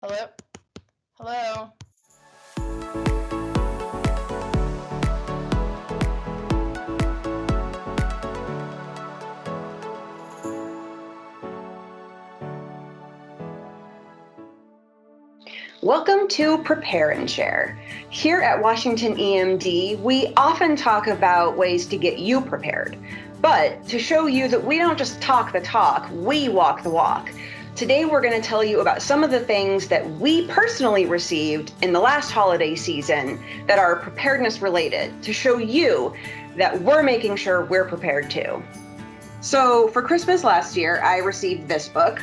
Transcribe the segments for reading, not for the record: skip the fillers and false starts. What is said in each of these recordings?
Hello? Hello? Welcome to Prepare and Share. Here at Washington EMD, we often talk about ways to get you prepared. But to show you that we don't just talk the talk, we walk the walk. Today we're going to tell you about some of the things that we personally received in the last holiday season that are preparedness related, to show you that we're making sure we're prepared too. So for Christmas last year, I received this book,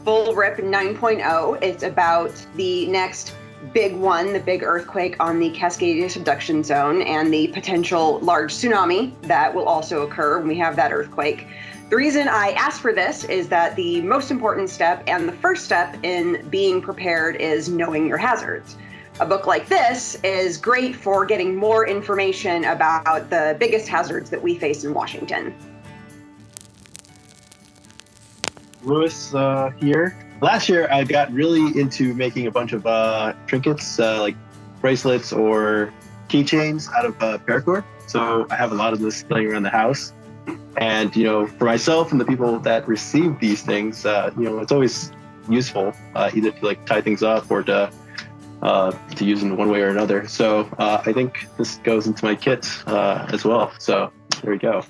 Bull Rip 9.0. It's about the next big one, the big earthquake on the Cascadia subduction zone and the potential large tsunami that will also occur when we have that earthquake. The reason I asked for this is that the most important step and the first step in being prepared is knowing your hazards. A book like this is great for getting more information about the biggest hazards that we face in Washington. Lewis here. Last year, I got really into making a bunch of trinkets, like bracelets or keychains out of paracord. So I have a lot of this laying around the house. And, for myself and the people that receive these things, it's always useful, either to tie things up or to use in one way or another. So I think this goes into my kit as well. So there we go.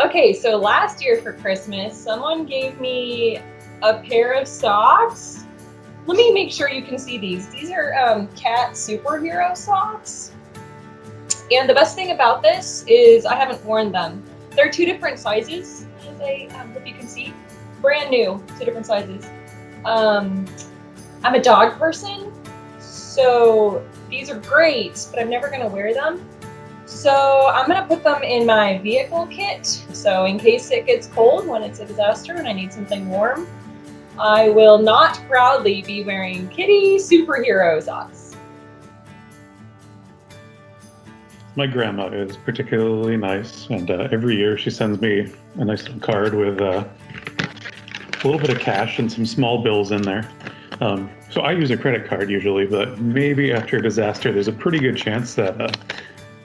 Okay, so last year for Christmas, someone gave me a pair of socks. Let me make sure you can see these. These are cat superhero socks. And the best thing about this is I haven't worn them. They're two different sizes, as I hope you can see. Brand new, two different sizes. I'm a dog person, so these are great, but I'm never gonna wear them. So I'm gonna put them in my vehicle kit. So in case it gets cold when it's a disaster and I need something warm, I will not proudly be wearing kitty superhero socks. My grandma is particularly nice, and every year she sends me a nice little card with a little bit of cash and some small bills in there. So I use a credit card usually, but maybe after a disaster, there's a pretty good chance that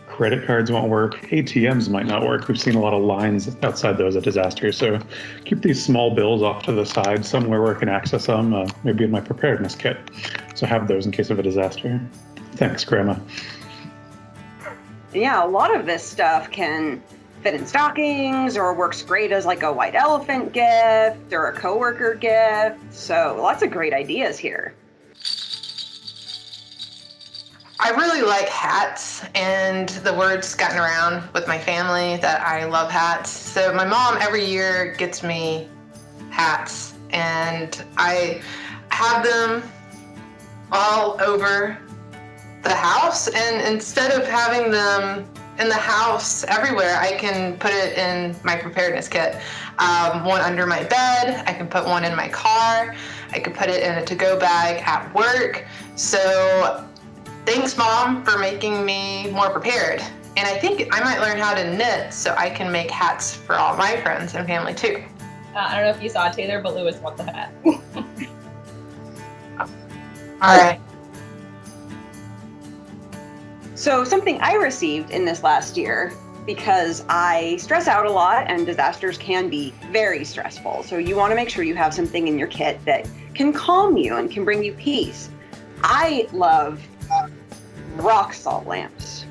credit cards won't work. ATMs might not work. We've seen a lot of lines outside those at disasters. So keep these small bills off to the side somewhere where I can access them, maybe in my preparedness kit. So have those in case of a disaster. Thanks, Grandma. Yeah, a lot of this stuff can fit in stockings or works great as a white elephant gift or a coworker gift. So lots of great ideas here. I really like hats, and the word's gotten around with my family that I love hats. So my mom every year gets me hats, and I have them all over the house. And instead of having them in the house everywhere, I can put it in my preparedness kit. One under my bed, I can put one in my car, I can put it in a to-go bag at work. So thanks, Mom, for making me more prepared. And I think I might learn how to knit so I can make hats for all my friends and family too. I don't know if you saw Taylor, but Lewis wants a hat. All right. So something I received in this last year, because I stress out a lot and disasters can be very stressful. So you want to make sure you have something in your kit that can calm you and can bring you peace. I love rock salt lamps.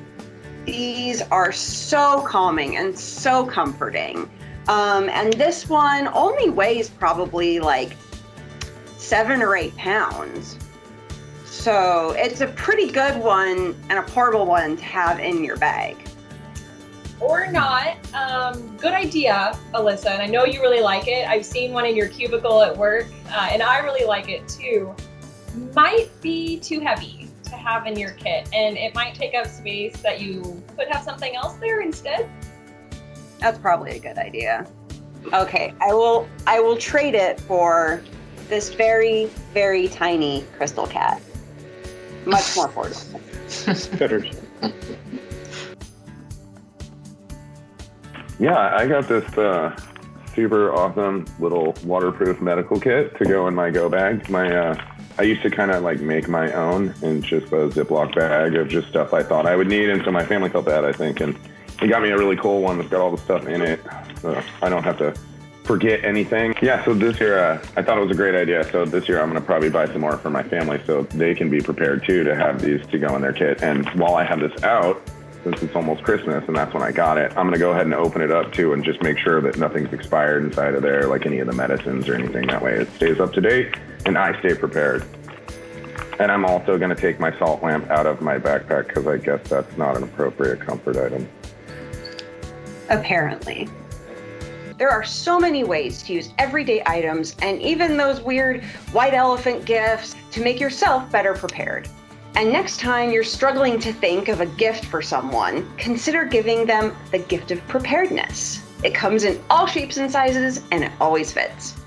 These are so calming and so comforting. And this one only weighs probably 7 or 8 pounds. So it's a pretty good one and a portable one to have in your bag. Or not. Good idea, Alyssa, and I know you really like it. I've seen one in your cubicle at work, and I really like it too. Might be too heavy to have in your kit, and it might take up space that you could have something else there instead. That's probably a good idea. Okay, I will trade it for this very, very tiny crystal cat. Much more affordable. Better. Yeah, I got this super awesome little waterproof medical kit to go in my go bag. I used to kind of like make my own in just a Ziploc bag of just stuff I thought I would need. And so my family felt bad, I think. And he got me a really cool one that's got all the stuff in it. So I don't have to forget anything. Yeah, so this year, I thought it was a great idea. So this year I'm going to probably buy some more for my family so they can be prepared too to have these to go in their kit. And while I have this out, since it's almost Christmas and that's when I got it, I'm going to go ahead and open it up too and just make sure that nothing's expired inside of there, like any of the medicines or anything. That way it stays up to date and I stay prepared. And I'm also going to take my salt lamp out of my backpack because I guess that's not an appropriate comfort item. Apparently. There are so many ways to use everyday items and even those weird white elephant gifts to make yourself better prepared. And next time you're struggling to think of a gift for someone, consider giving them the gift of preparedness. It comes in all shapes and sizes and it always fits.